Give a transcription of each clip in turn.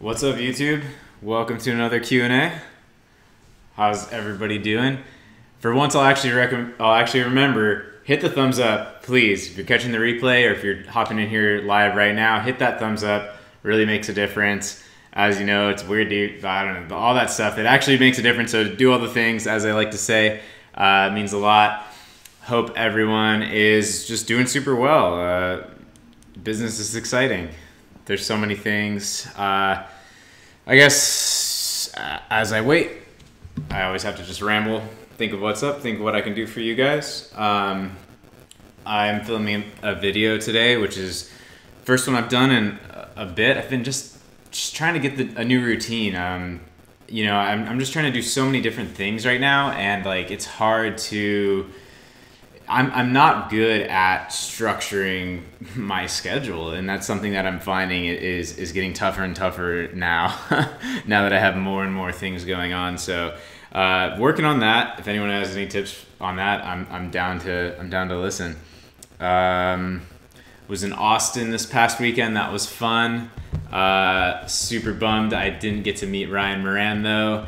What's up, YouTube? Welcome to another Q&A. How's everybody doing? For once, I'll actually remember, hit the thumbs up, please. If you're catching the replay or if you're hopping in here live right now, hit that thumbs up. Really makes a difference. As you know, it's weird, I don't know, all that stuff. It actually makes a difference. So do all the things, as I like to say, means a lot. Hope everyone is just doing super well. Business is exciting. There's so many things. I guess as I wait, I always have to just ramble, think of what's up, think of what I can do for you guys. I'm filming a video today, which is first one I've done in a bit. I've been just trying to get a new routine. You know, I'm just trying to do so many different things right now, and like it's hard to. I'm not good at structuring my schedule, and that's something that I'm finding is getting tougher and tougher now. Now that I have more and more things going on, so working on that. If anyone has any tips on that, I'm down to listen. Was in Austin this past weekend. That was fun. Super bummed I didn't get to meet Ryan Moran though.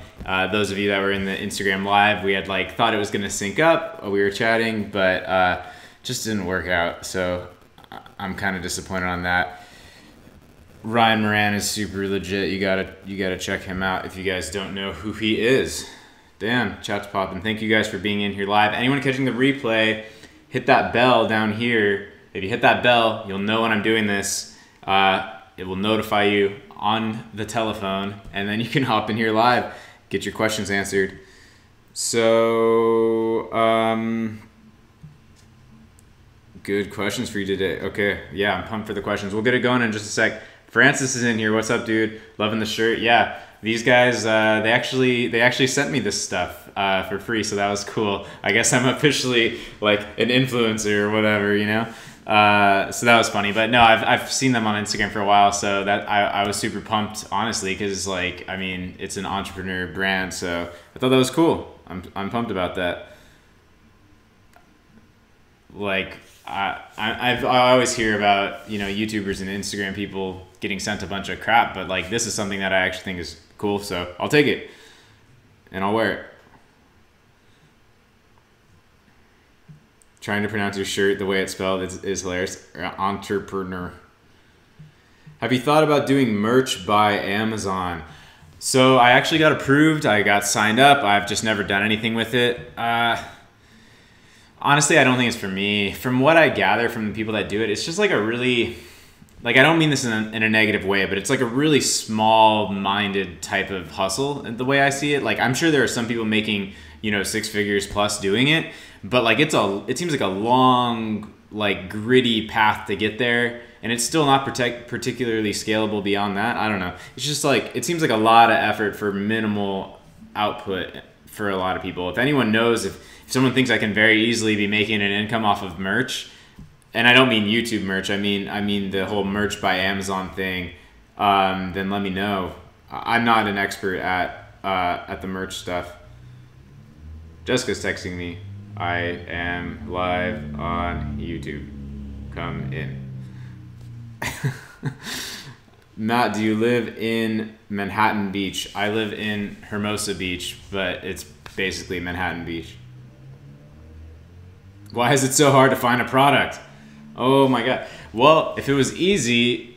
Those of you that were in the Instagram live, we had thought it was gonna sync up. We were chatting, but just didn't work out. So I'm kind of disappointed on that. Ryan Moran is super legit. You gotta check him out if you guys don't know who he is. Damn, chat's popping. Thank you guys for being in here live. Anyone catching the replay, hit that bell down here. If you hit that bell, you'll know when I'm doing this. It will notify you on the telephone, and then you can hop in here live, get your questions answered. So, good questions for you today. Okay, yeah, I'm pumped for the questions. We'll get it going in just a sec. Francis is in here. What's up, dude? Loving the shirt. Yeah, these guys, they actually sent me this stuff for free, so that was cool. I guess I'm officially like an influencer or whatever, you know? So that was funny, but no, I've seen them on Instagram for a while, so that I was super pumped, honestly, because like, I mean, it's an entrepreneur brand, so I thought that was cool. I'm pumped about that. Like, I always hear about, you know, YouTubers and Instagram people getting sent a bunch of crap, but like, this is something that I actually think is cool, so I'll take it and I'll wear it. Trying to pronounce your shirt the way it's spelled is hilarious. Entrepreneur. Have you thought about doing merch by Amazon? So I actually got approved. I got signed up. I've just never done anything with it. Honestly, I don't think it's for me. From what I gather from the people that do it, it's just like a really, like, I don't mean this in a negative way, but it's like a really small-minded type of hustle, the way I see it. Like, I'm sure there are some people making, you know, 6 figures plus doing it, but like it seems like a long, like, gritty path to get there, and it's still not particularly scalable beyond that. I don't know. It's just like, it seems like a lot of effort for minimal output for a lot of people. If anyone knows, if someone thinks I can very easily be making an income off of merch, and I don't mean YouTube merch, I mean the whole merch by Amazon thing, then let me know. I'm not an expert at the merch stuff. Jessica's texting me. I am live on YouTube. Come in. Matt, do you live in Manhattan Beach? I live in Hermosa Beach, but it's basically Manhattan Beach. Why is it so hard to find a product? Oh my God. Well, if it was easy,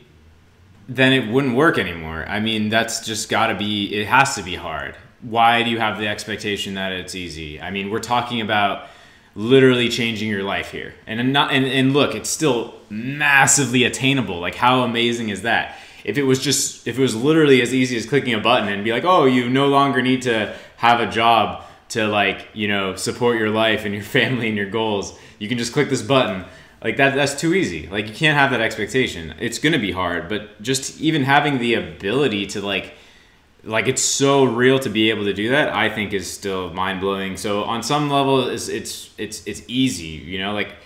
then it wouldn't work anymore. I mean, that's just gotta be, it has to be hard. Why do you have the expectation that it's easy? I mean, we're talking about literally changing your life here. And look, it's still massively attainable. Like, how amazing is that? If it was literally as easy as clicking a button and be like, oh, you no longer need to have a job to, like, you know, support your life and your family and your goals. You can just click this button. Like, that's too easy. Like, you can't have that expectation. It's gonna be hard, but just even having the ability to like it's so real to be able to do that, I think is still mind-blowing. So on some level, it's easy, you know? Like,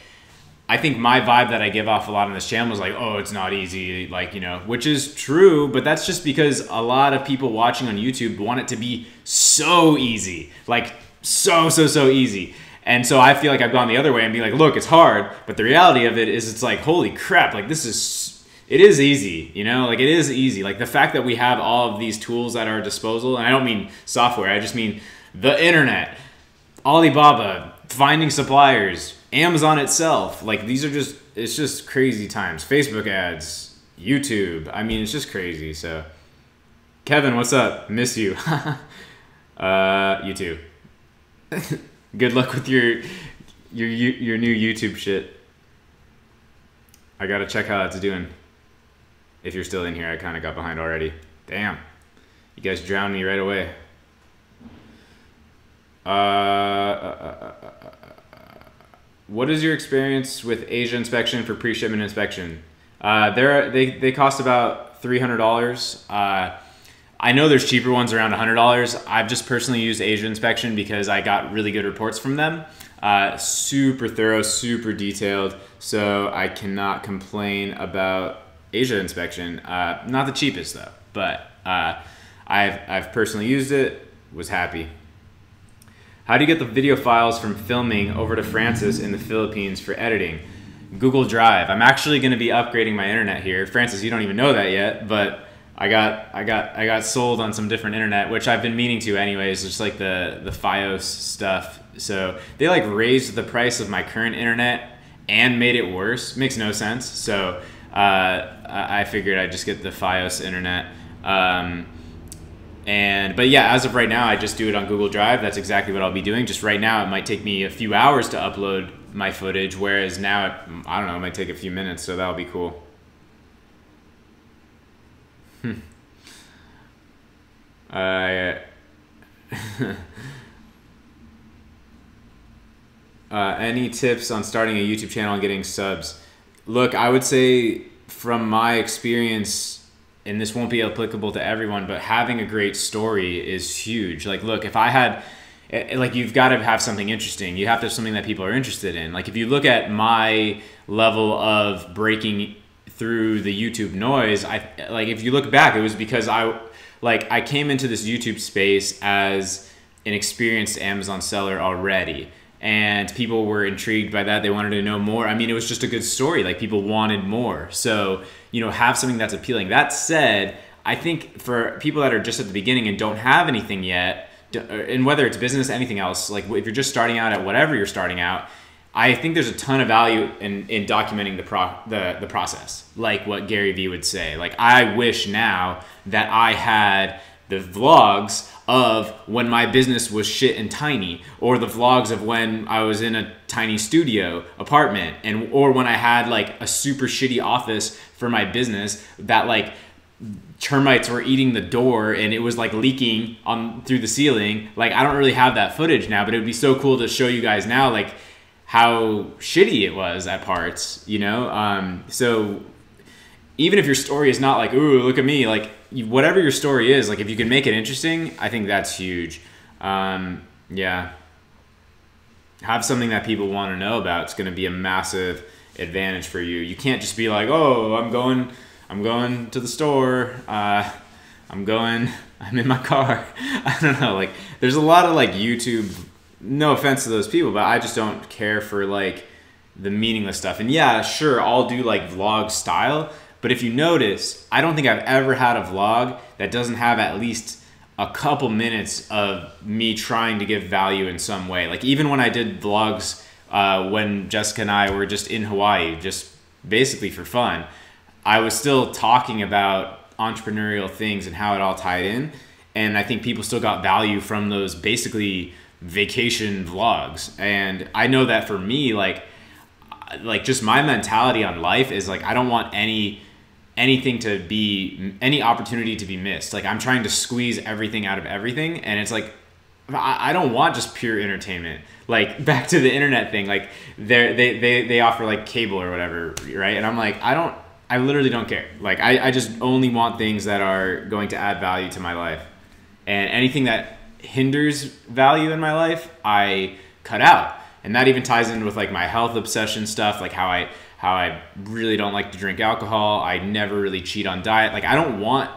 I think my vibe that I give off a lot on this channel is like, oh, it's not easy, like, you know, which is true, but that's just because a lot of people watching on YouTube want it to be so easy, like so easy. And so I feel like I've gone the other way and be like, look, it's hard, but the reality of it is it's like, holy crap, like this is it is easy, you know, like it is easy. Like the fact that we have all of these tools at our disposal, and I don't mean software, I just mean the internet, Alibaba, finding suppliers, Amazon itself. Like these are just, it's just crazy times. Facebook ads, YouTube. I mean, it's just crazy. So Kevin, what's up? Miss you. You too. Good luck with your new YouTube shit. I gotta check how that's doing. If you're still in here, I kind of got behind already. Damn, you guys drowned me right away. What is your experience with Asia inspection for pre-shipment inspection? They cost about $300. I know there's cheaper ones around $100. I've just personally used Asia inspection because I got really good reports from them. Super thorough, super detailed. So I cannot complain about Asia inspection. Not the cheapest though, but I've personally used it, was happy. How do you get the video files from filming over to Francis in the Philippines for editing? Google Drive. I'm actually going to be upgrading my internet here. Francis, you don't even know that yet, but I got sold on some different internet, which I've been meaning to anyways, just like the FiOS stuff. So they like raised the price of my current internet and made it worse. Makes no sense. So I figured I'd just get the FiOS internet. But yeah, as of right now, I just do it on Google Drive. That's exactly what I'll be doing. Just right now, it might take me a few hours to upload my footage, whereas now, I don't know, it might take a few minutes, so that'll be cool. Any tips on starting a YouTube channel and getting subs? Look, I would say from my experience, and this won't be applicable to everyone, but having a great story is huge. Like, look, if I had, like, you've got to have something interesting. You have to have something that people are interested in. Like, if you look at my level of breaking through the YouTube noise, if you look back, it was because I came into this YouTube space as an experienced Amazon seller already. And people were intrigued by that. They wanted to know more. I mean, it was just a good story. Like, people wanted more. So, you know, have something that's appealing. That said, I think for people that are just at the beginning and don't have anything yet, and whether it's business, anything else, like if you're just starting out at whatever you're starting out, I think there's a ton of value in documenting the process, like what Gary Vee would say. Like, I wish now that I had the vlogs of when my business was shit and tiny, or the vlogs of when I was in a tiny studio apartment, or when I had like a super shitty office for my business that like termites were eating the door and it was like leaking on through the ceiling. Like, I don't really have that footage now, but it would be so cool to show you guys now, like how shitty it was at parts, you know? So even if your story is not like, ooh, look at me, like whatever your story is, like if you can make it interesting, I think that's huge. Yeah. Have something that people want to know about. It's going to be a massive advantage for you. You can't just be like, oh, I'm going to the store. I'm in my car. I don't know. Like, there's a lot of like YouTube, no offense to those people, but I just don't care for like the meaningless stuff. And yeah, sure, I'll do like vlog style, but if you notice, I don't think I've ever had a vlog that doesn't have at least a couple minutes of me trying to give value in some way. Like, even when I did vlogs when Jessica and I were just in Hawaii, just basically for fun, I was still talking about entrepreneurial things and how it all tied in. And I think people still got value from those basically vacation vlogs. And I know that for me, like just my mentality on life is like, I don't want any opportunity to be missed. Like, I'm trying to squeeze everything out of everything. And it's like, I don't want just pure entertainment. Like, back to the internet thing, like they offer like cable or whatever, right? And I'm like, I literally don't care. Like, I just only want things that are going to add value to my life. And anything that hinders value in my life, I cut out. And that even ties in with like my health obsession stuff, like how I really don't like to drink alcohol. I never really cheat on diet. Like, I don't want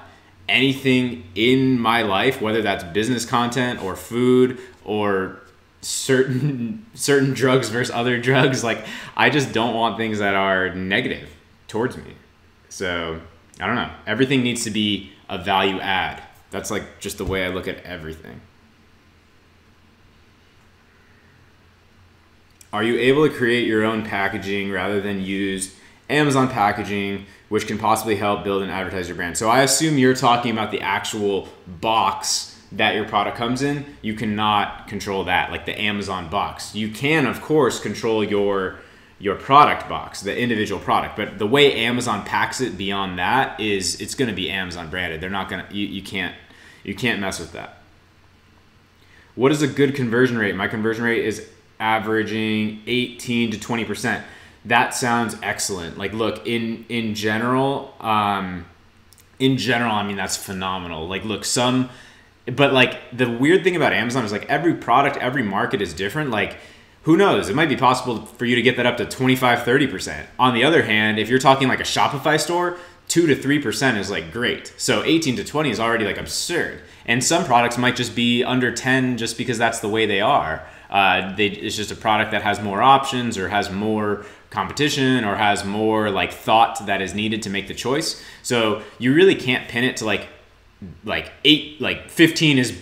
anything in my life, whether that's business content or food or certain drugs versus other drugs. Like, I just don't want things that are negative towards me. So I don't know. Everything needs to be a value add. That's like just the way I look at everything. Are you able to create your own packaging rather than use Amazon packaging, which can possibly help build and advertise your brand? So I assume you're talking about the actual box that your product comes in. You cannot control that, like the Amazon box. You can, of course, control your product box, the individual product, but the way Amazon packs it beyond that is it's going to be Amazon branded. They're not going to, you can't mess with that. What is a good conversion rate? My conversion rate is averaging 18 to 20%. That sounds excellent. Like, look, in general, I mean, that's phenomenal. Like, look, but like the weird thing about Amazon is like every product, every market is different. Like, who knows? It might be possible for you to get that up to 25, 30%. On the other hand, if you're talking like a Shopify store, 2 to 3% is like great. So 18 to 20 is already like absurd. And some products might just be under 10 just because that's the way they are. It's just a product that has more options or has more competition or has more like thought that is needed to make the choice. So you really can't pin it to like 15 is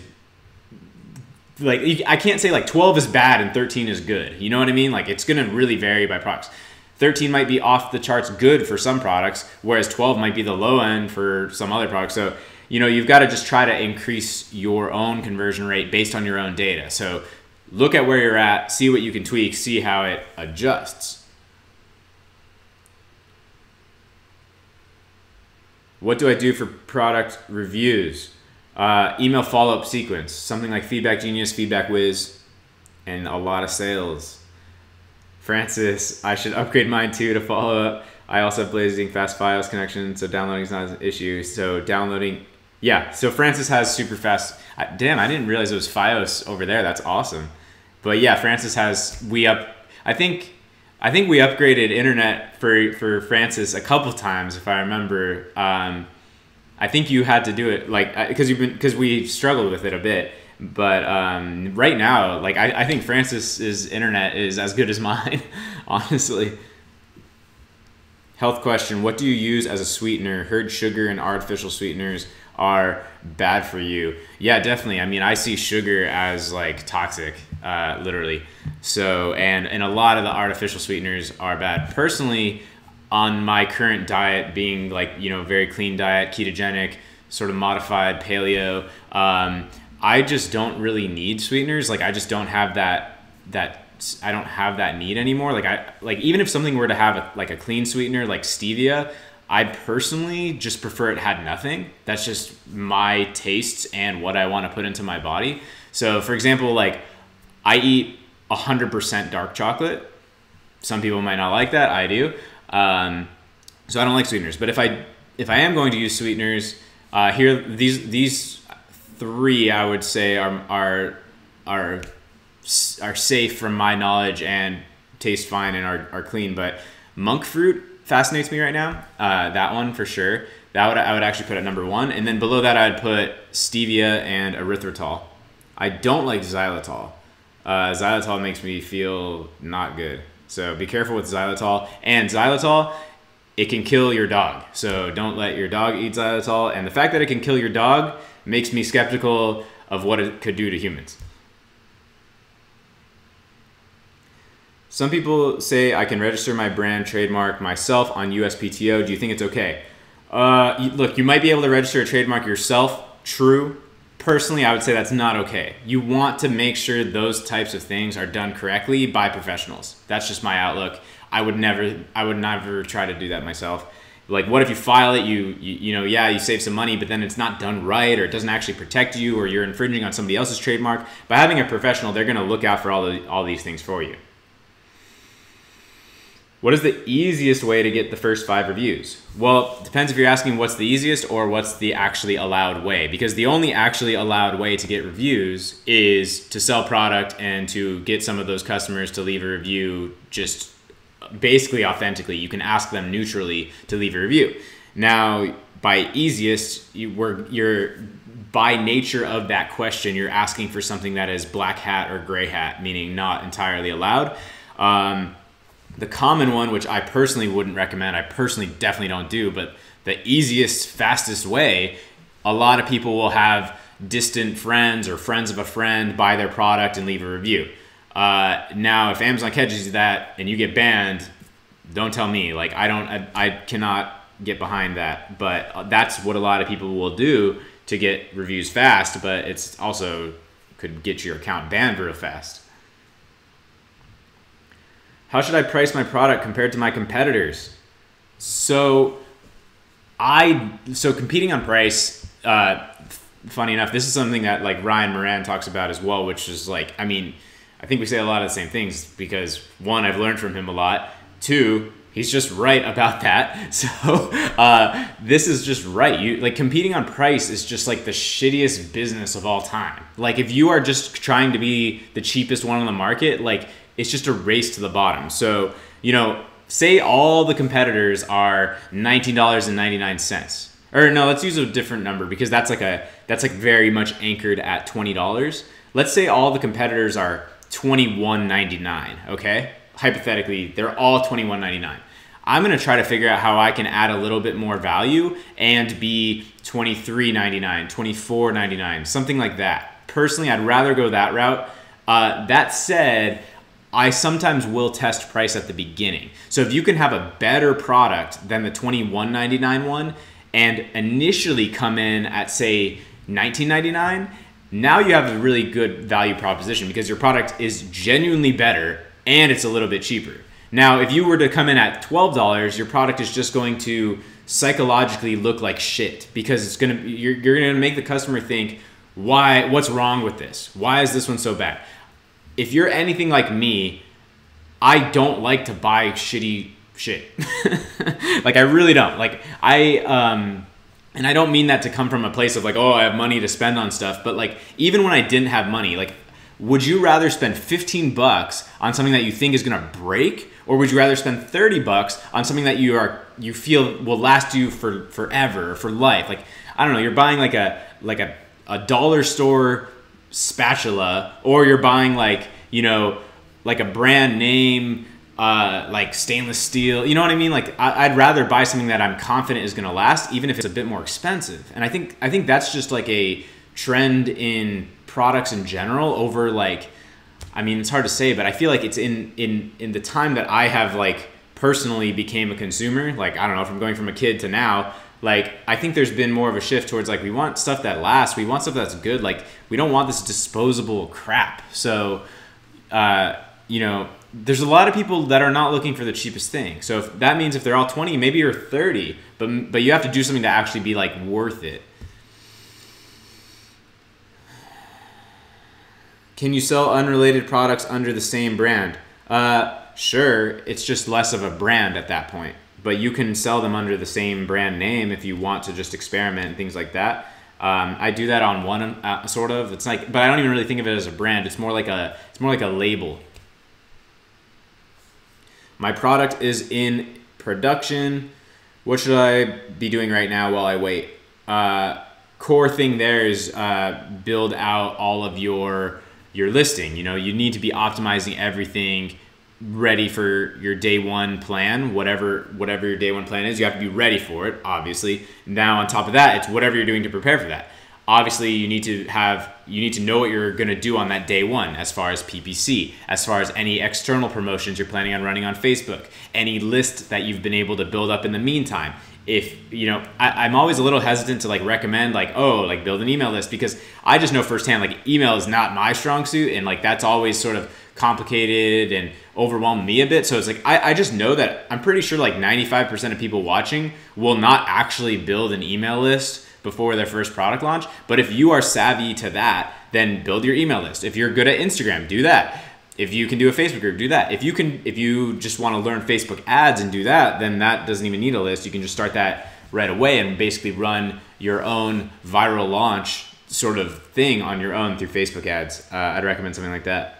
like, I can't say like 12 is bad and 13 is good. You know what I mean? Like, it's going to really vary by products. 13 might be off the charts good for some products, whereas 12 might be the low end for some other products. So, you know, you've got to just try to increase your own conversion rate based on your own data. So look at where you're at, see what you can tweak, see how it adjusts. What do I do for product reviews? Email follow-up sequence, something like Feedback Genius, Feedback Whiz, and a lot of sales. Francis, I should upgrade mine too to follow up. I also have blazing fast FiOS connection, so downloading is not an issue. So downloading, yeah. So Francis has super fast. Damn, I didn't realize it was FiOS over there. That's awesome. But yeah, Francis has. I think we upgraded internet for Francis a couple times, if I remember. I think you had to do it like because we struggled with it a bit. But right now, like I think Francis's internet is as good as mine, honestly. Health question: what do you use as a sweetener? Heard sugar and artificial sweeteners are bad for you. Yeah, definitely. I mean, I see sugar as like toxic, literally. So, and a lot of the artificial sweeteners are bad. Personally, on my current diet, being like, you know, very clean diet, ketogenic, sort of modified paleo, I just don't really need sweeteners. Like, I just don't have I don't have that need anymore. Like even if something were to have a clean sweetener like stevia, I personally just prefer it had nothing. That's just my tastes and what I want to put into my body. So for example, like I eat 100% dark chocolate. Some people might not like that. I do. So I don't like sweeteners. But if I am going to use sweeteners, here these three I would say are safe from my knowledge and taste fine and are clean. But monk fruit fascinates me right now. That one for sure. I would actually put at number one, and then below that I'd put stevia and erythritol. I don't like xylitol. Xylitol makes me feel not good. So be careful with xylitol. And xylitol, it can kill your dog. So don't let your dog eat xylitol. And the fact that it can kill your dog makes me skeptical of what it could do to humans. Some people say I can register my brand trademark myself on USPTO. Do you think it's okay? Look, you might be able to register a trademark yourself. True. Personally, I would say that's not okay. You want to make sure those types of things are done correctly by professionals. That's just my outlook. I would never try to do that myself. Like, what if you file it, you save some money, but then it's not done right, or it doesn't actually protect you, or you're infringing on somebody else's trademark. By having a professional, they're gonna look out for all these things for you. What is the easiest way to get the first 5 reviews? Well, it depends if you're asking what's the easiest or what's the actually allowed way. Because the only actually allowed way to get reviews is to sell product and to get some of those customers to leave a review just basically authentically. You can ask them neutrally to leave a review. Now, by easiest, you're by nature of that question, you're asking for something that is black hat or gray hat, meaning not entirely allowed. The common one, which I personally wouldn't recommend, I personally definitely don't do, but the easiest, fastest way, a lot of people will have distant friends or friends of a friend buy their product and leave a review. Now, if Amazon catches you that and you get banned, don't tell me. Like, I cannot get behind that. But that's what a lot of people will do to get reviews fast, but it's also could get your account banned real fast. How should I price my product compared to my competitors? So competing on price, funny enough, this is something that like Ryan Moran talks about as well, which is like, I mean, I think we say a lot of the same things because one, I've learned from him a lot. Two, he's just right about that. So this is just right. Like competing on price is just like the shittiest business of all time. Like if you are just trying to be the cheapest one on the market, like it's just a race to the bottom. So, you know, say all the competitors are $19.99. Or no, let's use a different number because that's like very much anchored at $20. Let's say all the competitors are $21.99, okay? Hypothetically, they're all $21.99. I'm gonna try to figure out how I can add a little bit more value and be $23.99, $24.99, something like that. Personally, I'd rather go that route. That said, I sometimes will test price at the beginning. So if you can have a better product than the $21.99 one and initially come in at say $19.99, now you have a really good value proposition because your product is genuinely better and it's a little bit cheaper. Now, if you were to come in at $12, your product is just going to psychologically look like shit because you're gonna make the customer think, what's wrong with this? Why is this one so bad? If you're anything like me, I don't like to buy shitty shit. Like I really don't. Like and I don't mean that to come from a place of like, oh, I have money to spend on stuff, but like even when I didn't have money, like would you rather spend 15 bucks on something that you think is going to break, or would you rather spend 30 bucks on something that you feel will last you for forever, for life? Like I don't know, you're buying like a dollar store spatula, or you're buying like, you know, like a brand name like stainless steel, you know what I mean? Like I'd rather buy something that I'm confident is going to last, even if it's a bit more expensive. And I think that's just like a trend in products in general over like, I mean, it's hard to say, but I feel like it's in the time that I have like personally became a consumer, like, I don't know, from going from a kid to now, like, I think there's been more of a shift towards like, we want stuff that lasts. We want stuff that's good. Like, we don't want this disposable crap. So, you know, there's a lot of people that are not looking for the cheapest thing. So if that means if they're all 20, maybe you're 30, but you have to do something to actually be like worth it. Can you sell unrelated products under the same brand? Sure, it's just less of a brand at that point. But you can sell them under the same brand name if you want to just experiment and things like that. I do that on one sort of. It's like, but I don't even really think of it as a brand. It's more like a label. My product is in production. What should I be doing right now while I wait? Core thing there is build out all of your listing. You know, you need to be optimizing everything ready for your day one plan, whatever your day one plan is. You have to be ready for it, obviously. Now on top of that, it's whatever you're doing to prepare for that. Obviously, you need to know what you're going to do on that day one, as far as PPC, as far as any external promotions you're planning on running on Facebook, any list that you've been able to build up in the meantime. If, you know, I'm always a little hesitant to like recommend like, oh, like build an email list, because I just know firsthand, like email is not my strong suit, and like that's always sort of complicated and overwhelm me a bit. So it's like, I just know that I'm pretty sure like 95% of people watching will not actually build an email list before their first product launch. But if you are savvy to that, then build your email list. If you're good at Instagram, do that. If you can do a Facebook group, do that. If you just want to learn Facebook ads and do that, then that doesn't even need a list. You can just start that right away and basically run your own viral launch sort of thing on your own through Facebook ads. I'd recommend something like that.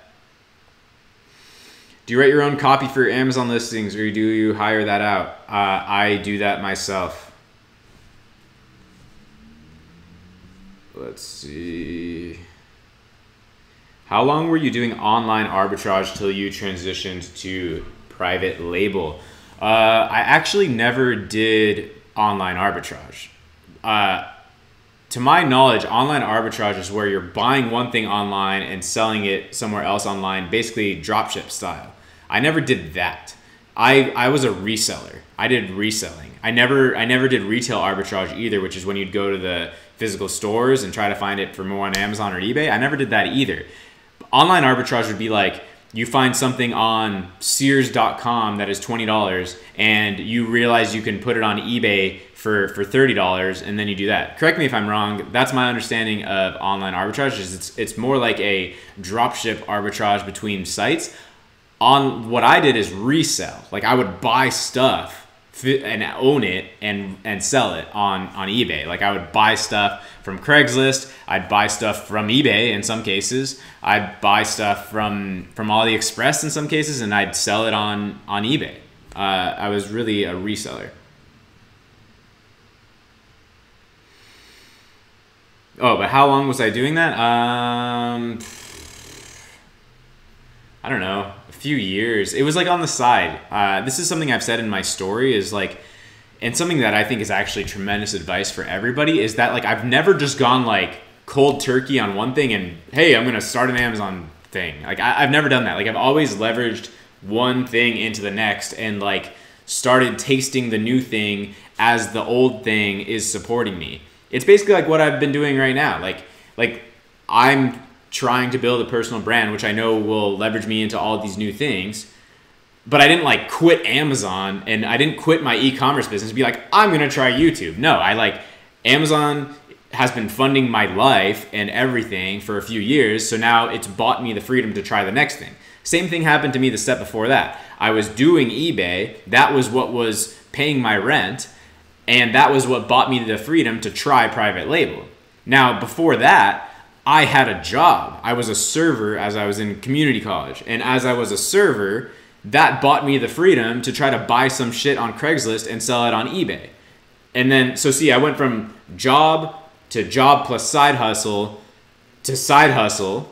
Do you write your own copy for your Amazon listings, or do you hire that out? I do that myself. Let's see. How long were you doing online arbitrage till you transitioned to private label. I actually never did online arbitrage. To my knowledge, online arbitrage is where you're buying one thing online and selling it somewhere else online, basically dropship style. I never did that. I was a reseller. I did reselling. I never did retail arbitrage either, which is when you'd go to the physical stores and try to find it for more on Amazon or eBay. I never did that either. Online arbitrage would be like, you find something on Sears.com that is $20 and you realize you can put it on eBay for $30 and then you do that. Correct me if I'm wrong. That's my understanding of online arbitrage. Is it's more like a dropship arbitrage between sites. On what I did is resell. Like I would buy stuff and own it and sell it on eBay. Like I would buy stuff from Craigslist. I'd buy stuff from eBay in some cases. I'd buy stuff from AliExpress in some cases, and I'd sell it on eBay. I was really a reseller. Oh, but how long was I doing that? I don't know, a few years. It was like on the side. This is something I've said in my story is like, and something that I think is actually tremendous advice for everybody is that like, I've never just gone like cold turkey on one thing and hey, I'm going to start an Amazon thing. Like I've never done that. Like I've always leveraged one thing into the next and like started tasting the new thing as the old thing is supporting me. It's basically like what I've been doing right now. Like I'm trying to build a personal brand, which I know will leverage me into all these new things. But I didn't like quit Amazon and I didn't quit my e-commerce business and be like, I'm going to try YouTube. No, I like Amazon has been funding my life and everything for a few years. So now it's bought me the freedom to try the next thing. Same thing happened to me the step before that. I was doing eBay. That was what was paying my rent. And that was what bought me the freedom to try private label. Now, before that, I had a job. I was a server as I was in community college. And as I was a server, that bought me the freedom to try to buy some shit on Craigslist and sell it on eBay. And then, so see, I went from job to job plus side hustle to side hustle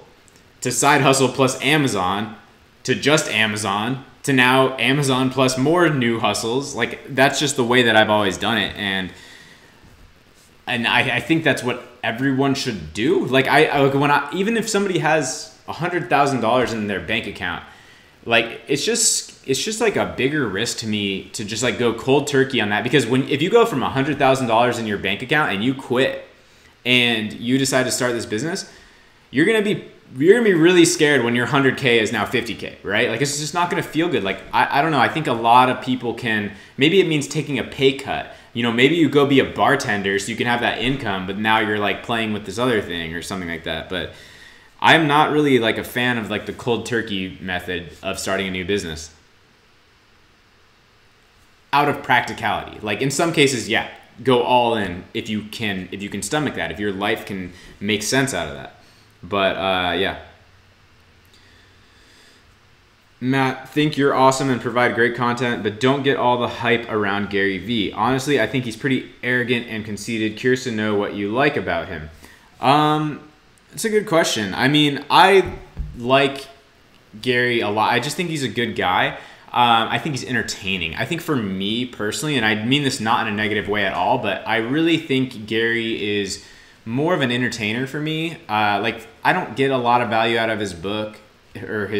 to side hustle plus Amazon to just Amazon to now Amazon plus more new hustles. Like that's just the way that I've always done it. And I think that's what everyone should do. Like even if somebody has $100,000 in their bank account, like it's just like a bigger risk to me to just like go cold turkey on that, because if you go from $100,000 in your bank account and you quit and you decide to start this business, you're gonna be really scared when your 100K is now 50K, right? Like it's just not gonna feel good. Like I don't know. I think a lot of people can. Maybe it means taking a pay cut. You know, maybe you go be a bartender so you can have that income, but now you're like playing with this other thing or something like that. But I'm not really like a fan of like the cold turkey method of starting a new business. Out of practicality. Like in some cases, yeah, go all in if you can stomach that, if your life can make sense out of that. But yeah. Matt, think you're awesome and provide great content, but don't get all the hype around Gary Vee. Honestly, I think he's pretty arrogant and conceited. Curious to know what you like about him. It's a good question. I mean, I like Gary a lot. I just think he's a good guy. I think he's entertaining. I think for me personally, and I mean this not in a negative way at all, but I really think Gary is more of an entertainer for me. Like I don't get a lot of value out of his book or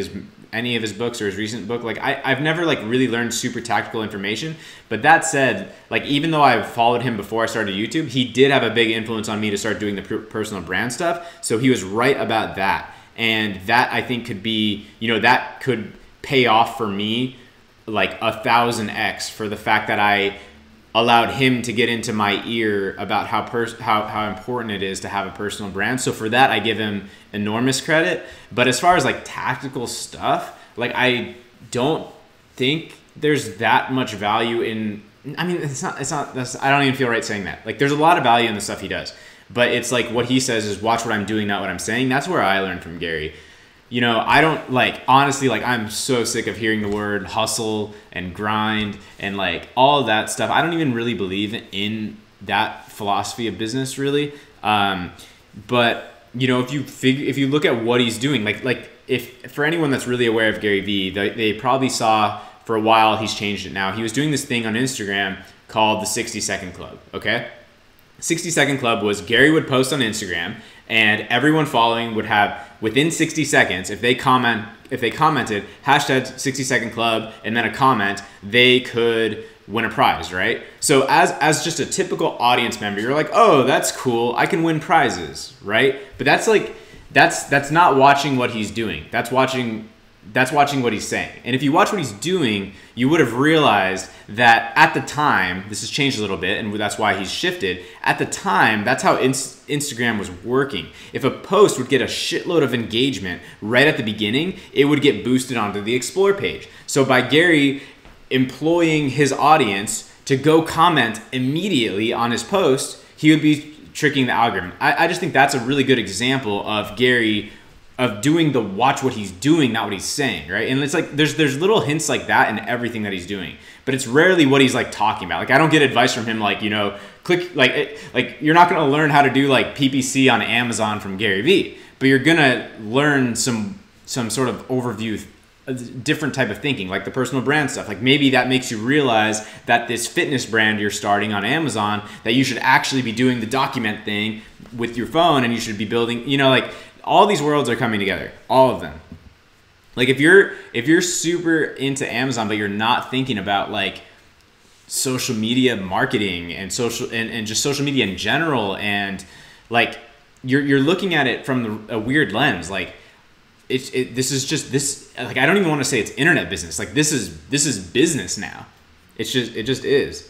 any of his books or his recent book. Like I've never like really learned super tactical information. But that said, like even though I've followed him before I started YouTube, he did have a big influence on me to start doing the personal brand stuff. So he was right about that. And that I think could be, you know, that could pay off for me like 1,000x for the fact that I allowed him to get into my ear about how important it is to have a personal brand. So for that, I give him enormous credit. But as far as like tactical stuff, like I don't think there's that much value in, I mean, I don't even feel right saying that. Like there's a lot of value in the stuff he does, but it's like what he says is watch what I'm doing, not what I'm saying. That's where I learned from Gary. You know, I don't like, honestly, like I'm so sick of hearing the word hustle and grind and like all of that stuff. I don't even really believe in that philosophy of business really. But you know, if you look at what he's doing, like if for anyone that's really aware of Gary Vee, they probably saw for a while. He's changed it now. He was doing this thing on Instagram called the 60-second club, okay? 60-second club was Gary would post on Instagram, and everyone following would have, within 60 seconds, if they commented hashtag 60-second club and then a comment, they could win a prize, right? So as just a typical audience member, you're like, oh, that's cool, I can win prizes, right? But that's like, that's not watching what he's doing. That's watching what he's saying. And if you watch what he's doing, you would have realized that at the time, this has changed a little bit, and that's why he's shifted. At the time, that's how Instagram was working. If a post would get a shitload of engagement right at the beginning, it would get boosted onto the Explore page. So by Gary employing his audience to go comment immediately on his post, he would be tricking the algorithm. I just think that's a really good example of Gary of doing the watch what he's doing, not what he's saying, right? And it's like there's little hints like that in everything that he's doing, but it's rarely what he's like talking about. Like I don't get advice from him like, you know, click like you're not gonna learn how to do like PPC on Amazon from GaryVee, but you're gonna learn some sort of overview, different type of thinking, like the personal brand stuff. Like maybe that makes you realize that this fitness brand you're starting on Amazon, that you should actually be doing the document thing with your phone, and you should be building, you know, like all these worlds are coming together, all of them. Like if you're super into Amazon, but you're not thinking about like social media marketing and and just social media in general, and like you're looking at it from a weird lens, like this is just this, like I don't even want to say it's internet business. Like this is business now. It just is.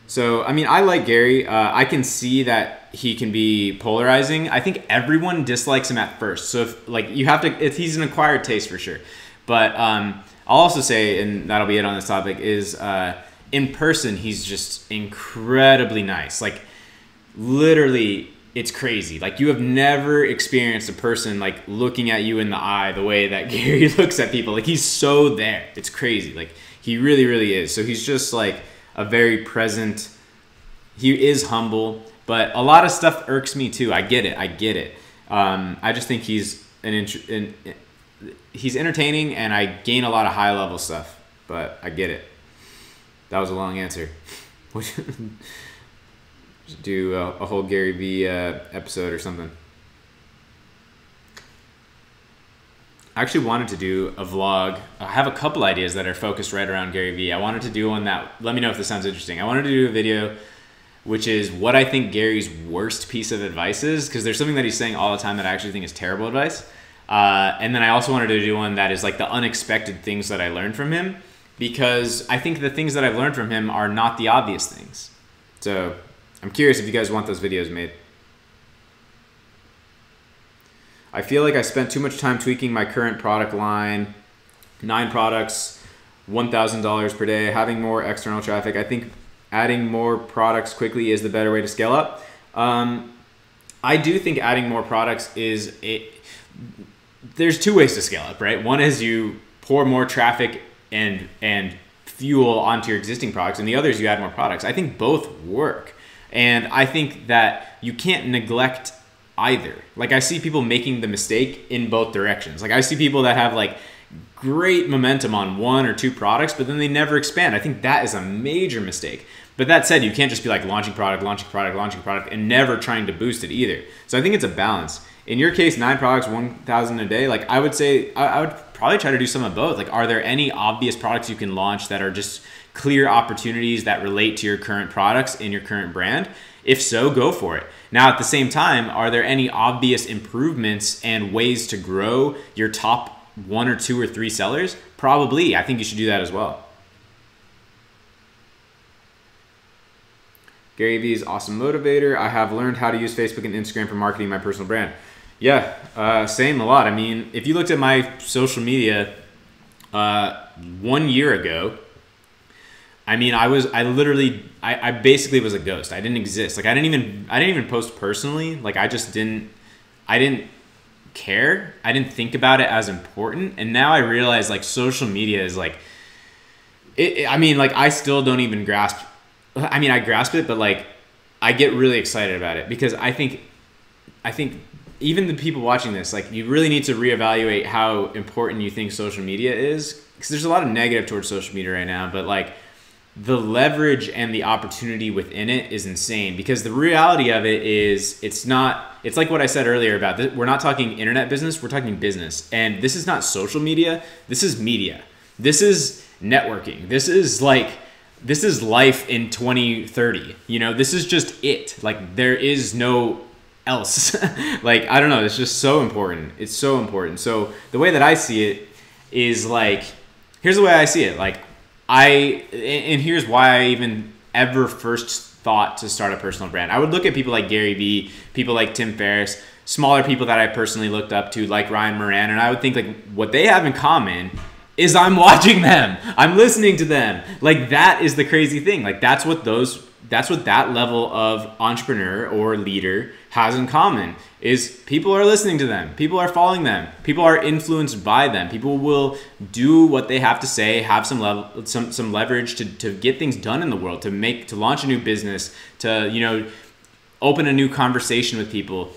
So I mean, I like Gary. I can see that he can be polarizing. I think everyone dislikes him at first. So if like you have to, he's an acquired taste for sure. But I'll also say, and that'll be it on this topic, is in person he's just incredibly nice. Like literally, it's crazy. Like you have never experienced a person like looking at you in the eye the way that Gary looks at people. Like he's so there. It's crazy. Like he really, really is. So he's just like a very present, he is humble, but a lot of stuff irks me too. I get it. I just think he's he's entertaining, and I gain a lot of high level stuff, but I get it. That was a long answer. Do a whole GaryVee episode or something. I actually wanted to do a vlog. I have a couple ideas that are focused right around GaryVee. I wanted to do one that, let me know if this sounds interesting. I wanted to do a video which is what I think Gary's worst piece of advice is, because there's something that he's saying all the time that I actually think is terrible advice. And then I also wanted to do one that is like the unexpected things that I learned from him, because I think the things that I've learned from him are not the obvious things. So I'm curious if you guys want those videos made. I feel like I spent too much time tweaking my current product line. 9 products, $1,000 per day, having more external traffic. I think adding more products quickly is the better way to scale up. I do think adding more products is there's 2 ways to scale up, right? One is you pour more traffic and fuel onto your existing products, and the other is you add more products. I think both work. And I think that you can't neglect either. Like I see people making the mistake in both directions. Like I see people that have like great momentum on 1 or 2 products, but then they never expand. I think that is a major mistake. But that said, you can't just be like launching product, and never trying to boost it either. So I think it's a balance. In your case, 9 products, 1,000 a day. Like I would say, I would probably try to do some of both. Like, are there any obvious products you can launch that are just clear opportunities that relate to your current products in your current brand? If so, go for it. Now, at the same time, are there any obvious improvements and ways to grow your top 1 or 2 or 3 sellers? Probably. I think you should do that as well. GaryVee is awesome motivator. I have learned how to use Facebook and Instagram for marketing my personal brand. Yeah, same a lot. I mean, if you looked at my social media 1 year ago, I mean, I basically was a ghost. I didn't exist. Like I didn't even post personally. Like I didn't care. I didn't think about it as important. And now I realize like social media is like, I mean, like I still don't even grasp. I mean, I grasp it, but like I get really excited about it, because I think even the people watching this, like you really need to reevaluate how important you think social media is, because there's a lot of negative towards social media right now, but like the leverage and the opportunity within it is insane, because the reality of it is it's like what I said earlier about this. We're not talking internet business, we're talking business. And this is not social media, this is media. This is networking. This is life in 2030. You know, this is just it. Like there is no else. Like, I don't know, it's just so important. It's so important. So the way that I see it is like, here's the way I see it. Like and here's why I even ever first thought to start a personal brand. I would look at people like GaryVee, people like Tim Ferriss, smaller people that I personally looked up to, like Ryan Moran, and I would think like what they have in common is I'm watching them. I'm listening to them. Like that is the crazy thing. Like that's what that level of entrepreneur or leader has in common, is people are listening to them. People are following them. People are influenced by them. People will do what they have to say, have some leverage to get things done in the world, to launch a new business, to, you know, open a new conversation with people.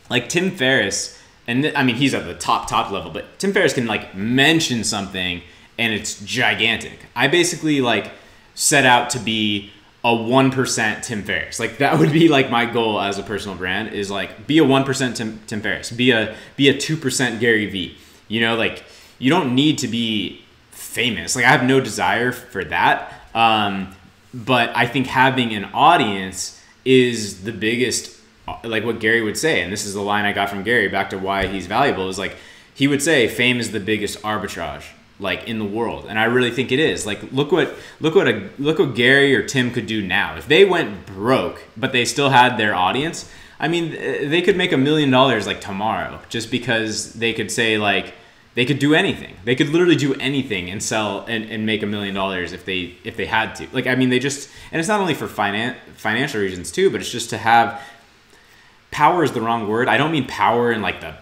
Like Tim Ferriss, and I mean, he's at the top level, but Tim Ferriss can like mention something and it's gigantic. I basically like set out to be a 1% Tim Ferriss. Like that would be like my goal as a personal brand, is like be a 1% Tim Ferriss, be a 2% GaryVee. You know, like you don't need to be famous. Like I have no desire for that. But I think having an audience is the biggest, like what Gary would say, and this is the line I got from Gary back to why he's valuable, is like he would say fame is the biggest arbitrage like in the world. And I really think it is. Like look what Gary or Tim could do now. If they went broke but they still had their audience, I mean, they could make $1 million like tomorrow, just because they could say like they could do anything. They could literally do anything and sell and make $1 million if they had to. Like I mean, they just, and it's not only for financial reasons too, but it's just to have power is the wrong word. I don't mean power in like the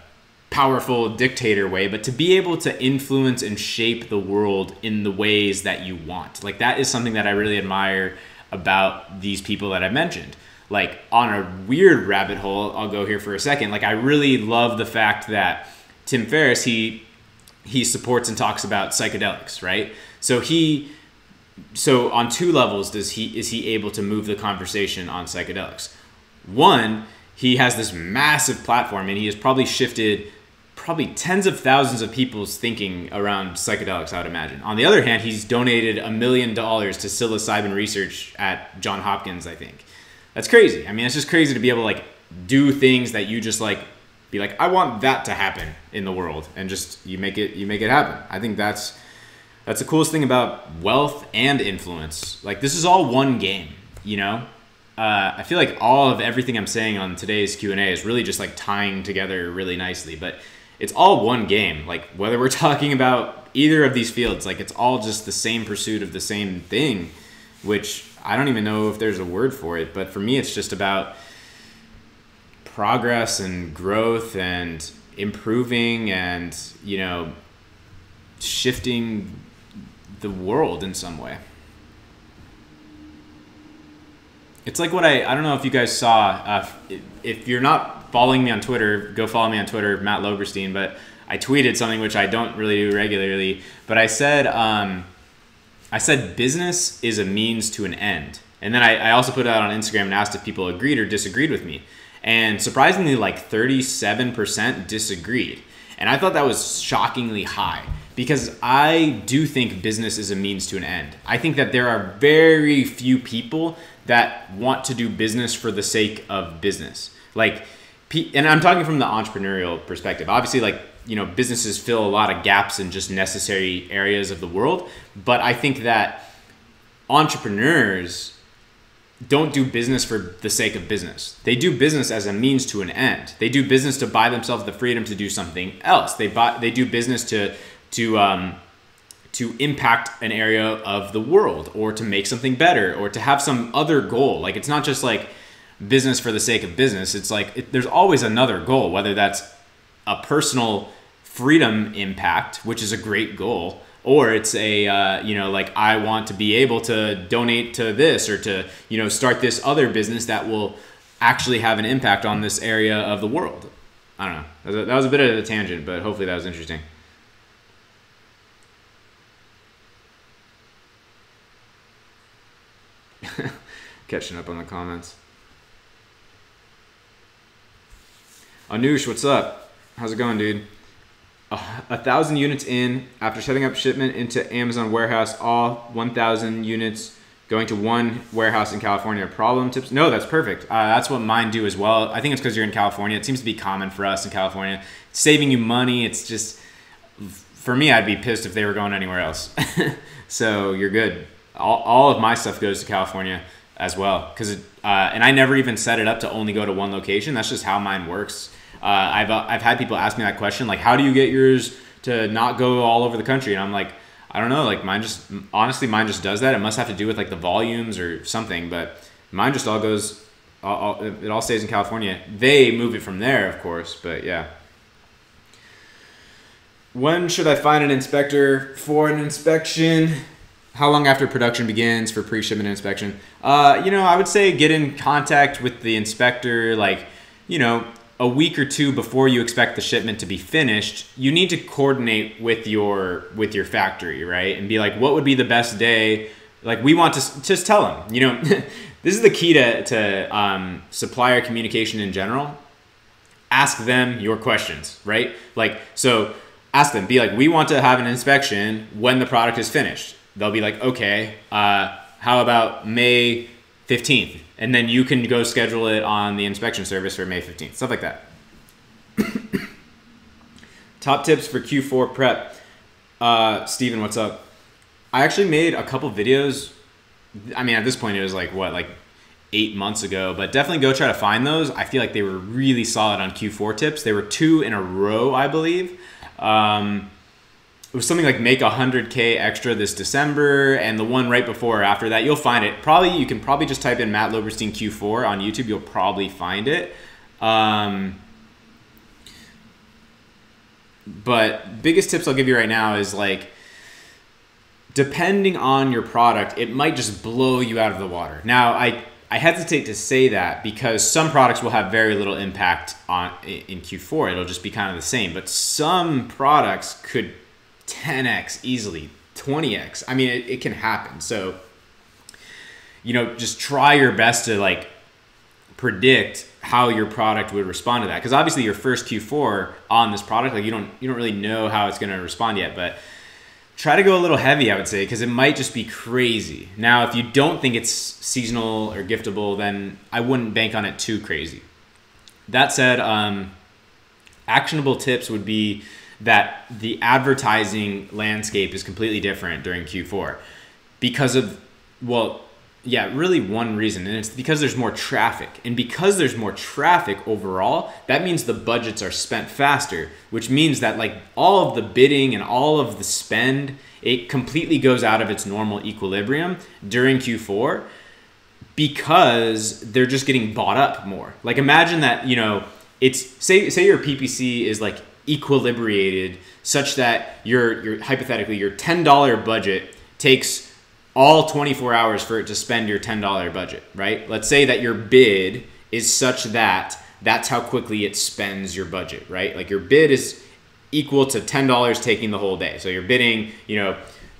powerful dictator way, but to be able to influence and shape the world in the ways that you want. Like that is something that I really admire about these people that I mentioned. Like on a weird rabbit hole, I'll go here for a second. Like I really love the fact that Tim Ferriss, he supports and talks about psychedelics, right? So on two levels is he able to move the conversation on psychedelics. One, he has this massive platform and he has probably shifted tens of thousands of people's thinking around psychedelics, I would imagine. On the other hand, he's donated $1 million to psilocybin research at Johns Hopkins, I think. That's crazy. I mean, it's just crazy to be able to like do things that you just like be like, I want that to happen in the world, and just you make it happen. I think that's the coolest thing about wealth and influence. Like this is all one game, you know? I feel like all of everything I'm saying on today's Q&A is really just like tying together really nicely, but it's all one game. Like whether we're talking about either of these fields, like it's all just the same pursuit of the same thing, which I don't even know if there's a word for it, but for me, it's just about progress and growth and improving and, you know, shifting the world in some way. It's like what I don't know if you guys saw, if you're not following me on Twitter, go follow me on Twitter, Matt Loberstein, but I tweeted something which I don't really do regularly, but I said business is a means to an end. And then I also put it out on Instagram and asked if people agreed or disagreed with me. And surprisingly, like 37% disagreed. And I thought that was shockingly high, because I do think business is a means to an end. I think that there are very few people that want to do business for the sake of business. Like, and I'm talking from the entrepreneurial perspective. Obviously, like, you know, businesses fill a lot of gaps in just necessary areas of the world. But I think that entrepreneurs don't do business for the sake of business. They do business as a means to an end. They do business to buy themselves the freedom to do something else. They do business to impact an area of the world, or to make something better, or to have some other goal. Like, it's not just like business for the sake of business. It's like there's always another goal, whether that's a personal freedom impact, which is a great goal, or it's a, you know, like I want to be able to donate to this, or to, you know, start this other business that will actually have an impact on this area of the world. I don't know. That was a bit of a tangent, but hopefully that was interesting. Catching up on the comments. Anush, what's up? How's it going, dude? 1,000 units in after setting up shipment into Amazon warehouse, all 1,000 units going to one warehouse in California. Problem tips? No, that's perfect. That's what mine do as well. I think it's because you're in California. It seems to be common for us in California. It's saving you money. It's just, for me, I'd be pissed if they were going anywhere else. So you're good. All of my stuff goes to California as well. And I never even set it up to only go to one location. That's just how mine works. I've had people ask me that question, like, how do you get yours to not go all over the country? And I'm like, I don't know, like mine just does that. It must have to do with like the volumes or something, but mine just all goes, it all stays in California. They move it from there, of course, but yeah. When should I find an inspector for an inspection? How long after production begins for pre-shipment inspection? I would say get in contact with the inspector, like, a week or two before you expect the shipment to be finished. You need to coordinate with your factory, right? And be like, what would be the best day? Like, we want to just tell them, this is the key to supplier communication in general. Ask them your questions, right? Like, so ask them, be like, we want to have an inspection when the product is finished. They'll be like, okay, how about May 15th? And then you can go schedule it on the inspection service for May 15th, stuff like that. Top tips for Q4 prep. Steven, what's up? I actually made a couple videos. I mean, at this point it was like 8 months ago, but definitely go try to find those. I feel like they were really solid on Q4 tips. They were 2 in a row, I believe. It was something like make 100K extra this December, and the one right before or after that, you'll find it. You can probably just type in Matt Loberstein Q4 on YouTube. You'll probably find it. But biggest tips I'll give you right now is, like, depending on your product, it might just blow you out of the water. Now, I hesitate to say that because some products will have very little impact in Q4. It'll just be kind of the same. But some products could 10x easily, 20x. I mean, it can happen. So, just try your best to like predict how your product would respond to that. Because obviously your first Q4 on this product, like you don't really know how it's going to respond yet, but try to go a little heavy, I would say, because it might just be crazy. Now, if you don't think it's seasonal or giftable, then I wouldn't bank on it too crazy. That said, actionable tips would be that the advertising landscape is completely different during Q4 because of, really one reason, and it's because there's more traffic. And because there's more traffic overall, that means the budgets are spent faster, which means that like all of the bidding and all of the spend, it completely goes out of its normal equilibrium during Q4 because they're just getting bought up more. Like imagine that, it's say your PPC is like equilibrated such that your hypothetically your $10 budget takes all 24 hours for it to spend your $10 budget, right? Let's say that your bid is such that that's how quickly it spends your budget, right? Like your bid is equal to $10 taking the whole day. So you're bidding,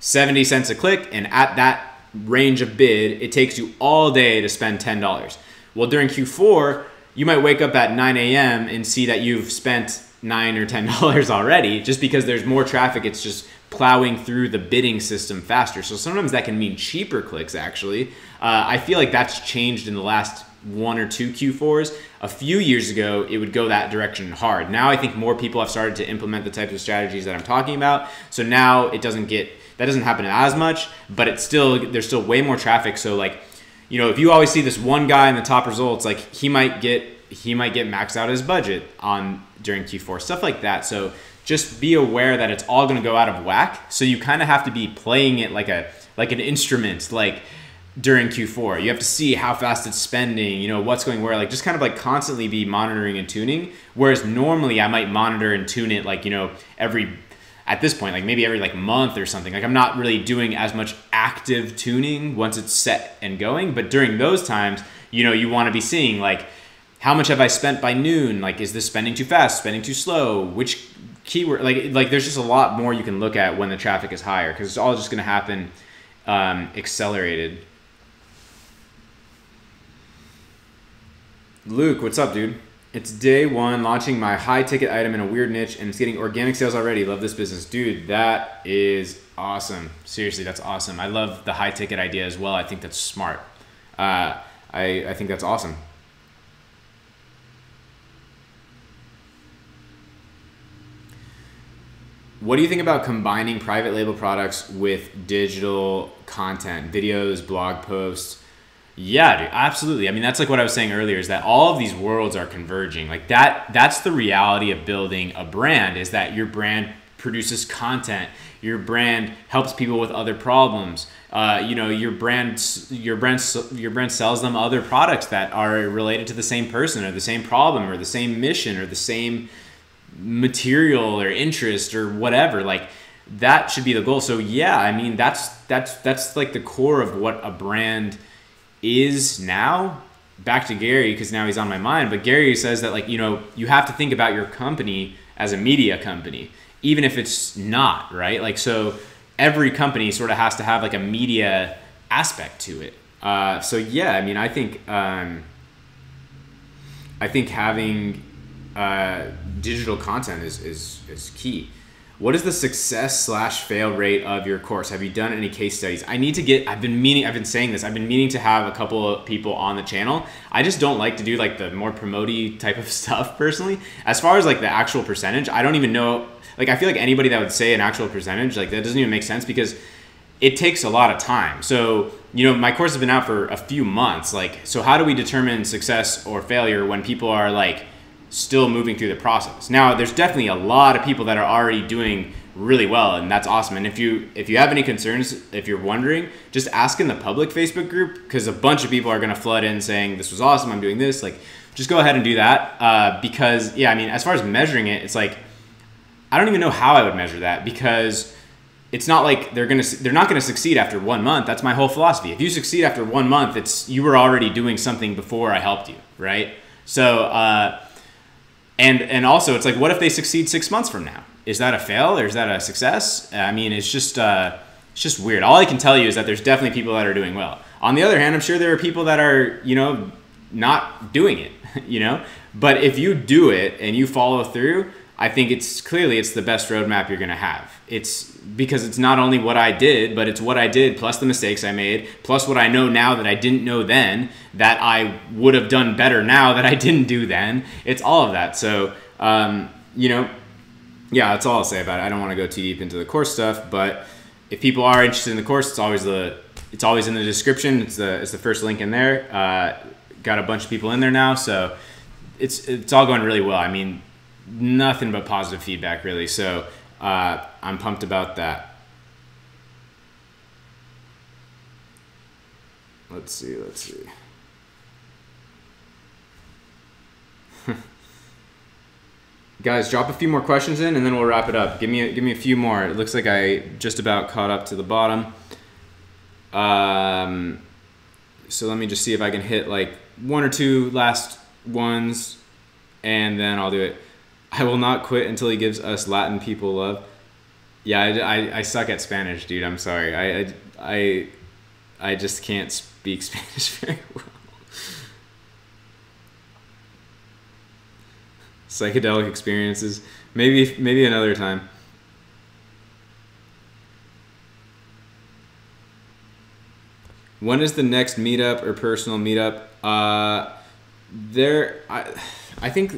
70 cents a click, and at that range of bid, it takes you all day to spend $10. Well, during Q4, you might wake up at 9 a.m. and see that you've spent $9 or $10 already just because there's more traffic. It's just plowing through the bidding system faster. So sometimes that can mean cheaper clicks, actually. I feel like that's changed in the last 1 or 2 Q4s. A few years ago, it would go that direction hard. Now I think more people have started to implement the types of strategies that I'm talking about. So now that doesn't happen as much, but there's still way more traffic. So like, if you always see this one guy in the top results, like he might get maxed out his budget during Q4, stuff like that. So just be aware that it's all going to go out of whack. So you kind of have to be playing it like an instrument, like during Q4. You have to see how fast it's spending, what's going where, like just kind of like constantly be monitoring and tuning. Whereas normally I might monitor and tune it like, at this point, like maybe every like month or something. Like I'm not really doing as much active tuning once it's set and going. But during those times, you want to be seeing like, how much have I spent by noon? Like, is this spending too fast, spending too slow? Which keyword, like there's just a lot more you can look at when the traffic is higher because it's all just going to happen accelerated. Luke, what's up, dude? It's day one, launching my high ticket item in a weird niche, and it's getting organic sales already. Love this business. Dude, that is awesome. Seriously, that's awesome. I love the high ticket idea as well. I think that's smart. I think that's awesome. What do you think about combining private label products with digital content, videos, blog posts? Yeah, dude, absolutely. I mean, that's like what I was saying earlier, is that all of these worlds are converging. Like that's the reality of building a brand, is that your brand produces content. Your brand helps people with other problems. Your brand sells them other products that are related to the same person or the same problem or the same mission or the same material or interest or whatever. Like that should be the goal. So yeah, I mean, that's like the core of what a brand is now. Back to Gary, because now he's on my mind, but Gary says that, like, you have to think about your company as a media company, even if it's not, right? Like, so every company sort of has to have like a media aspect to it. So yeah, I mean, I think having digital content is key. What is the success/fail rate of your course? Have you done any case studies? I've been saying this. I've been meaning to have a couple of people on the channel. I just don't like to do like the more promote-y type of stuff personally. As far as like the actual percentage, I don't even know. Like, I feel like anybody that would say an actual percentage, like, that doesn't even make sense, because it takes a lot of time. So, my course has been out for a few months. Like, so how do we determine success or failure when people are like still moving through the process? Now, there's definitely a lot of people that are already doing really well, and that's awesome. And if you have any concerns, if you're wondering, just ask in the public Facebook group, because a bunch of people are going to flood in saying this was awesome, I'm doing this. Like, just go ahead and do that, because yeah, I mean, as far as measuring it, it's like, I don't even know how I would measure that, because it's not like they're not gonna succeed after 1 month. That's my whole philosophy. If you succeed after 1 month, you were already doing something before I helped you, right? So and also, it's like, what if they succeed 6 months from now? Is that a fail or is that a success? I mean, it's just weird. All I can tell you is that there's definitely people that are doing well. On the other hand, I'm sure there are people that are, not doing it, But if you do it and you follow through, I think it's the best roadmap you're gonna have. It's because it's not only what I did, but it's what I did plus the mistakes I made, plus what I know now that I didn't know then, that I would have done better now that I didn't do then. It's all of that. So, yeah, that's all I'll say about it. I don't want to go too deep into the course stuff, but if people are interested in the course, it's always in the description. It's the first link in there. Got a bunch of people in there now, so it's all going really well. I mean, nothing but positive feedback, really. So I'm pumped about that. Let's see. Guys, drop a few more questions in and then we'll wrap it up. Give me a few more. It looks like I just about caught up to the bottom. So let me just see if I can hit like 1 or 2 last ones, and then I'll do it. I will not quit until he gives us Latin people love. Yeah, I suck at Spanish, dude. I'm sorry. I just can't speak Spanish very well. Psychedelic experiences. Maybe another time. When is the next meetup or personal meetup? I think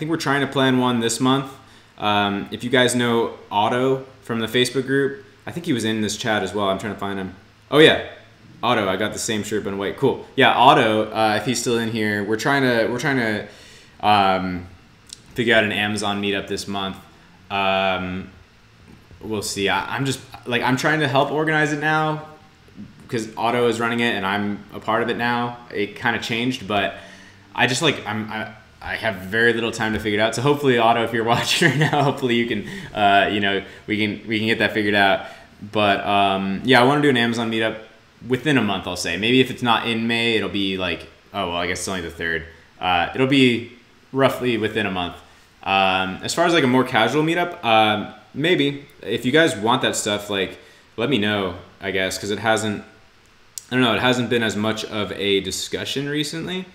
we're trying to plan one this month. If you guys know Otto from the Facebook group, I think he was in this chat as well. I'm trying to find him. Oh yeah, Otto. I got the same shirt but in white. Cool. Yeah, Otto. If he's still in here, we're trying to figure out an Amazon meetup this month. We'll see. I'm trying to help organize it now, because Otto is running it and I'm a part of it now. It kind of changed, but I just I have very little time to figure it out. So hopefully, Otto, if you're watching right now, hopefully you can, we can get that figured out. But yeah, I want to do an Amazon meetup within a month, I'll say. Maybe if it's not in May, it'll be like, oh, well, I guess it's only the 3rd. It'll be roughly within a month. As far as like a more casual meetup, maybe if you guys want that stuff, like, let me know, I guess, because it hasn't been as much of a discussion recently.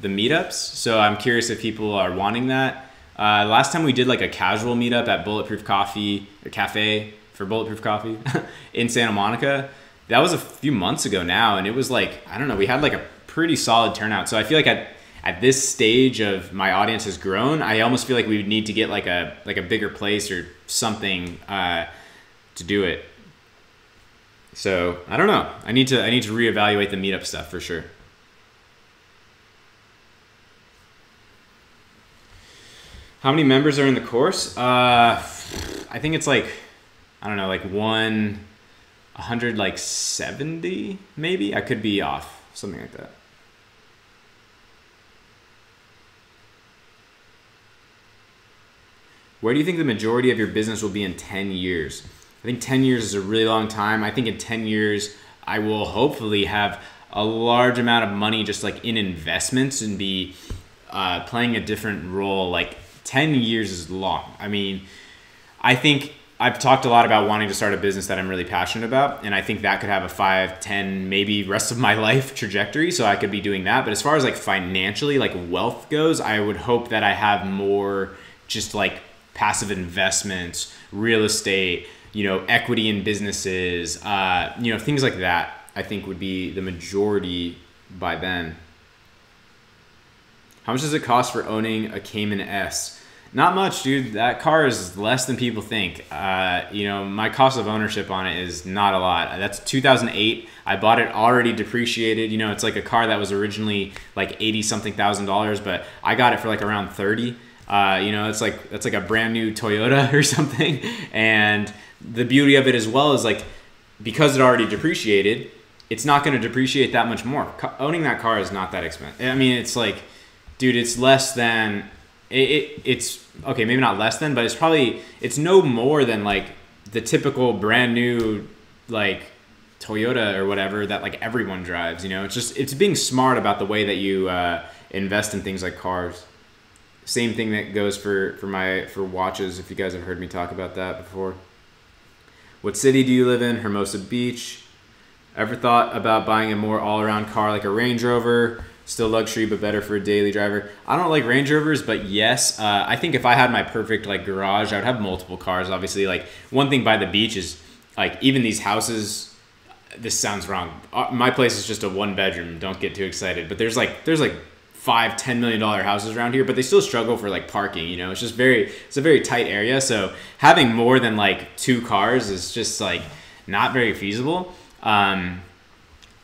the meetups. So I'm curious if people are wanting that. Last time we did like a casual meetup at Bulletproof Coffee or Cafe for Bulletproof Coffee in Santa Monica. That was a few months ago now, and it was like, I don't know, we had like a pretty solid turnout. So I feel like at this stage of my audience has grown, I almost feel like we would need to get like a bigger place or something to do it. So I don't know. I need to reevaluate the meetup stuff for sure. How many members are in the course? I think it's like, I don't know, like 170 maybe. I could be off, something like that. Where do you think the majority of your business will be in 10 years? I think 10 years is a really long time. I think in 10 years, I will hopefully have a large amount of money just like in investments and be playing a different role. Like 10 years is long. I mean, I think I've talked a lot about wanting to start a business that I'm really passionate about. And I think that could have a 5, 10, maybe rest of my life trajectory. So I could be doing that. But as far as like financially, like wealth goes, I would hope that I have more just like passive investments, real estate, equity in businesses, things like that, I think would be the majority by then. How much does it cost for owning a Cayman S? Not much, dude. That car is less than people think. My cost of ownership on it is not a lot. That's 2008. I bought it already depreciated. It's like a car that was originally like 80 something thousand dollars, but I got it for like around 30. It's like a brand new Toyota or something. And the beauty of it as well is like, because it already depreciated, it's not going to depreciate that much more. Owning that car is not that expensive. I mean, it's like, dude, it's less than, it's okay, maybe not less than, but it's no more than like the typical brand new, like Toyota or whatever that like everyone drives, it's being smart about the way that you invest in things like cars. Same thing that goes for watches, if you guys have heard me talk about that before. What city do you live in? Hermosa Beach. Ever thought about buying a more all-around car like a Range Rover? Still luxury, but better for a daily driver. I don't like Range Rovers, but yes. I think if I had my perfect like garage, I would have multiple cars, obviously. Like one thing by the beach is like even these houses, this sounds wrong. My place is just a 1-bedroom. Don't get too excited. But there's like $5-10 million houses around here, but they still struggle for like parking. It's a very tight area. So having more than like 2 cars is just like not very feasible.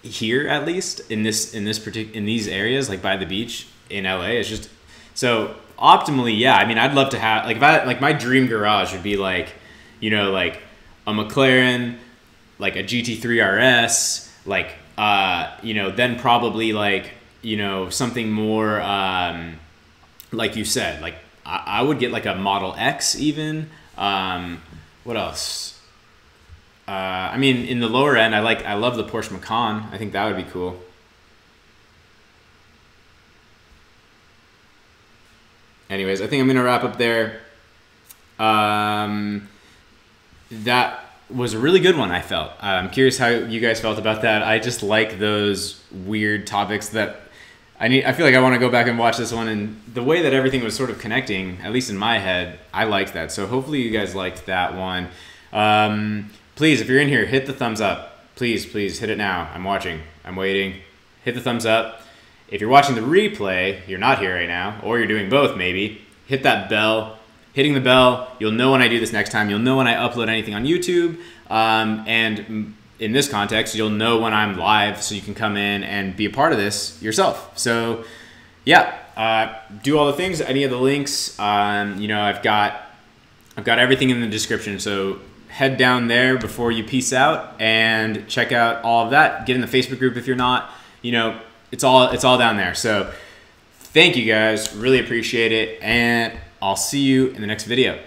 Here, at least in these areas, like by the beach in LA, it's just so optimally. Yeah. I mean, I'd love to have like my dream garage would be like, like a McLaren, like a GT3 RS, like, then probably like, something more, like you said, like I would get like a Model X even. What else? I mean, in the lower end, I love the Porsche Macan. I think that would be cool. Anyways, I think I'm gonna wrap up there. That was a really good one, I felt. I'm curious how you guys felt about that. I just like those weird topics that I feel like I want to go back and watch this one, and the way that everything was sort of connecting, at least in my head, I liked that. So hopefully you guys liked that one. Please, if you're in here, hit the thumbs up. Please hit it now. I'm watching. I'm waiting. Hit the thumbs up. If you're watching the replay, you're not here right now, or you're doing both maybe, hit that bell. Hitting the bell, you'll know when I do this next time. You'll know when I upload anything on YouTube. And in this context, you'll know when I'm live, so you can come in and be a part of this yourself. So yeah, do all the things, any of the links. I've got everything in the description. So head down there before you peace out and check out all of that. Get in the Facebook group if you're not. It's all down there. So thank you guys, really appreciate it, and I'll see you in the next video.